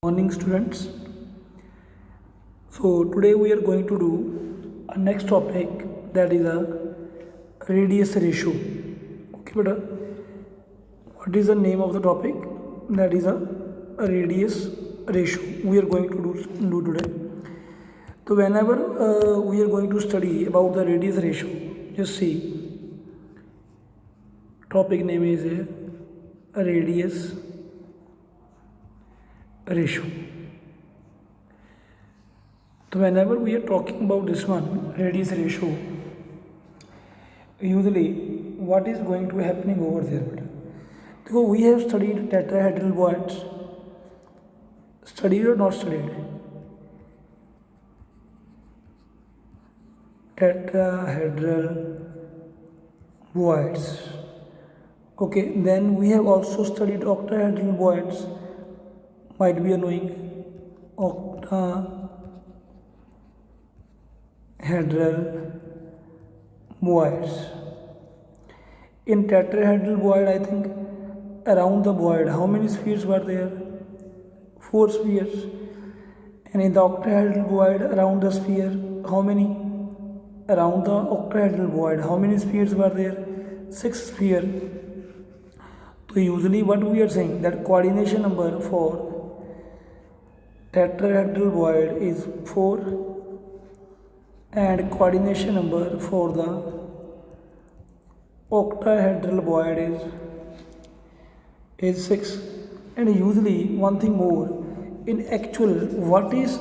Morning students. So today we are going to do a next topic, that is a radius ratio. Okay beta, what is the name of the topic? That is a radius ratio we are going to do today. So whenever we are going to study about the radius ratio, just see, topic name is a radius ratio. So whenever we are talking about this one, radius ratio, usually what is going to happening over there? So we have studied tetrahedral voids. Studied or not studied? Tetrahedral voids. Okay, then we have also studied octahedral voids. Might be annoying. Octahedral voids. In tetrahedral void, I think around the void, how many spheres were there? 4 spheres. And in the octahedral void, around the sphere, how many? Around the octahedral void, how many spheres were there? 6 spheres. So usually what we are saying, that coordination number for tetrahedral void is 4 and coordination number for the octahedral void is 6. And usually one thing more, in actual, what is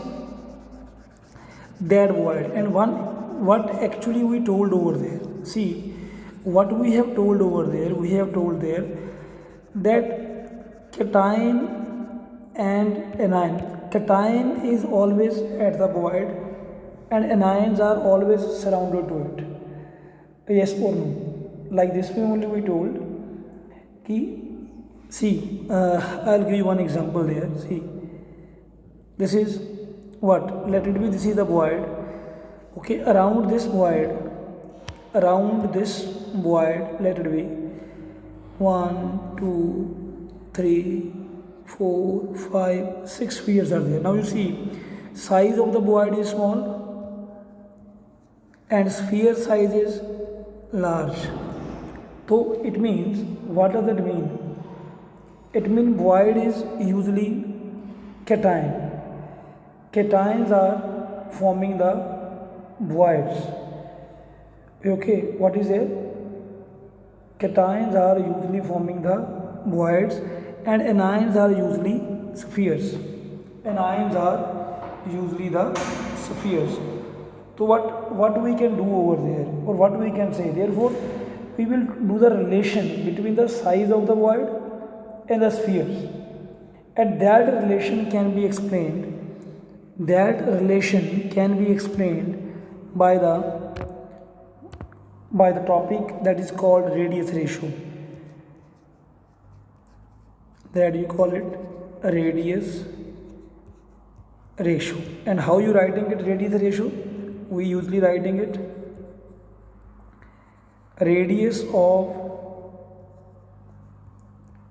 that void and what actually we told over there? See, what we have told over there, we have told there that cation and anion. Cation is always at the void and anions are always surrounded to it. Yes or no? Like this way only we told. See, I'll give you one example there. See, this is what? Let it be, this is the void. Okay, around this void, let it be 1, 2, 3, 4, 5, 6 spheres are there. Now you see, size of the void is small and sphere size is large. So it means, what does that mean? It means void is usually cation. Cations are forming the voids. Okay, what is it? Cations are usually forming the voids and anions are usually spheres. Anions are usually the spheres. So what we can do over there, or what we can say, therefore we will do the relation between the size of the void and the spheres, and that relation can be explained by the topic that is called radius ratio. That you call it a radius ratio. And how you writing it, radius ratio? We usually writing it radius of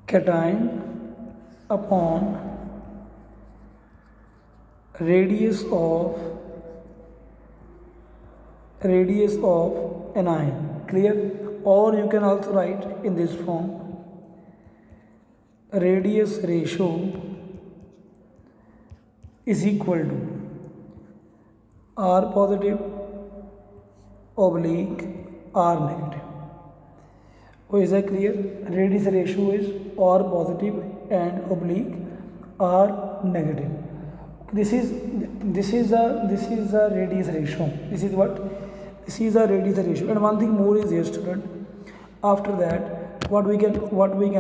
cation upon radius of anion. Clear? Or you can also write in this form, radius ratio is equal to R positive oblique R negative. Oh, is that clear? Radius ratio is R positive and oblique R negative. This is a radius ratio. This is what? This is a radius ratio. And one thing more is here, student. After that, what we can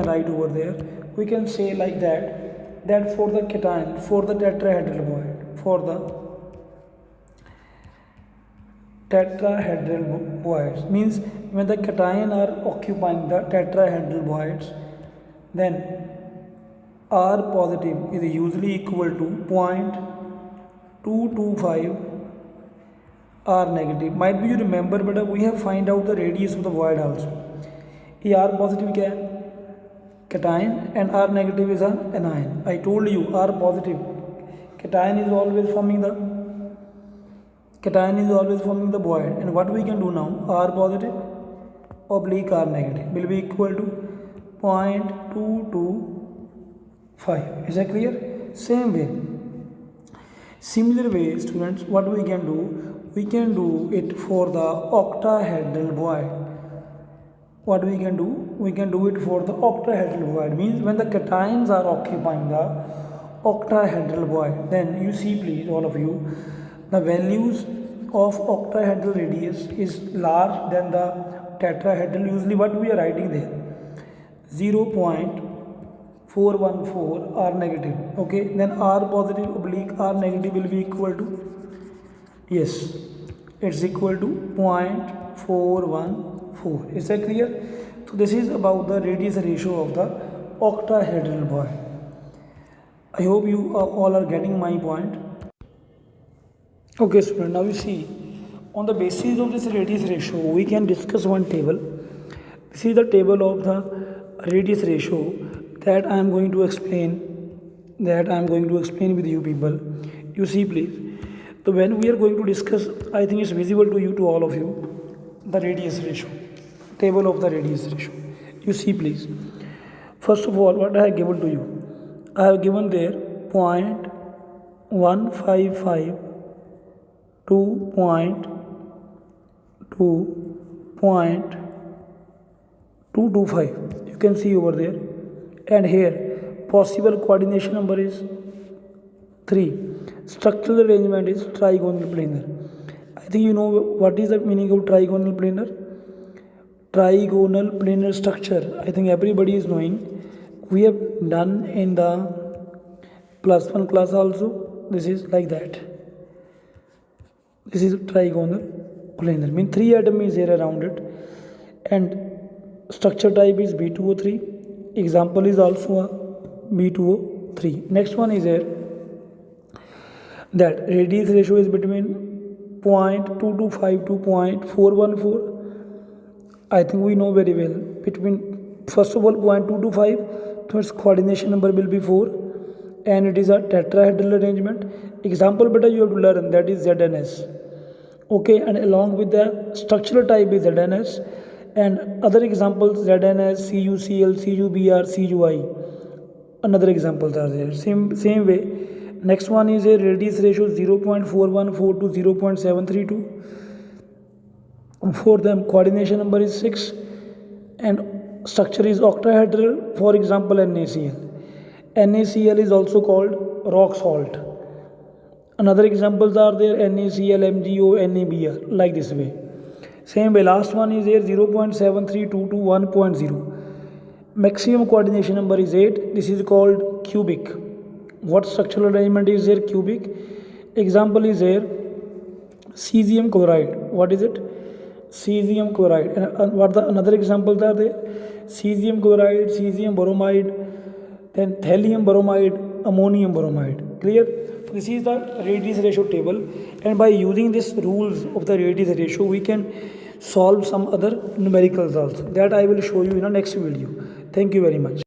write over there? We can say like that for the cation, for the tetrahedral void, means when the cation are occupying the tetrahedral voids, then R positive is usually equal to 0.225 R negative. Might be you remember, but we have find out the radius of the void also. ये R positive क्या है? cation, and R negative is an anion. I told you R positive cation is always forming the void, and what we can do now, R positive oblique R negative will be equal to 0.225. Is that clear? Same way, similar way students, what we can do it for the octahedral void. What we can do it for the octahedral void, means when the cations are occupying the octahedral void, then you see please all of you, the values of octahedral radius is large than the tetrahedral. Usually what we are writing there, 0.414 R negative. Okay, then R positive oblique R negative will be equal to, yes, it's equal to 0.414. Is that clear? So this is about the radius ratio of the octahedral void. I hope you all are getting my point. Okay student, now you see, on the basis of this radius ratio we can discuss one table. This is the table of the radius ratio that I am going to explain with you people. You see please, so when we are going to discuss, I think it's visible to you, to all of you, the radius ratio, table of the radius ratio. You see please, first of all, what I have given to you, I have given there 0.155 to 0.225. You can see over there, and here possible coordination number is 3. Structural arrangement is trigonal planar. I think you know what is the meaning of trigonal planar. Trigonal planar structure, I think everybody is knowing. We have done in the +1 class also. This is like that. This is trigonal planar, mean 3 atoms is there around it, and structure type is B2O3. Example is also a B2O3. Next one is here that radius ratio is between 0.225 to 0.414. I think we know very well, between, first of all, 0.225, so its coordination number will be 4, and it is a tetrahedral arrangement. Example beta you have to learn, that is ZNS. Okay, and along with the structural type is ZNS, and other examples ZNS, CuCl, CuBr, CuI. Another examples are there. Same way. Next one is a radius ratio 0.414 to 0.732. For them coordination number is 6, and structure is octahedral. For example, NaCl. NaCl is also called rock salt. Another examples are there, NaCl, MgO, NaBr, like this way. Same way, last one is here 0.732 to 1.0. Maximum coordination number is 8. This is called cubic. What structural arrangement is there? Cubic. Example is here cesium chloride. What is it? Cesium chloride. And what the another examples are there? Cesium chloride, cesium bromide, then thallium bromide, ammonium bromide. Clear? This is the radius ratio table, and by using these rules of the radius ratio we can solve some other numericals also, that I will show you in the next video. Thank you very much.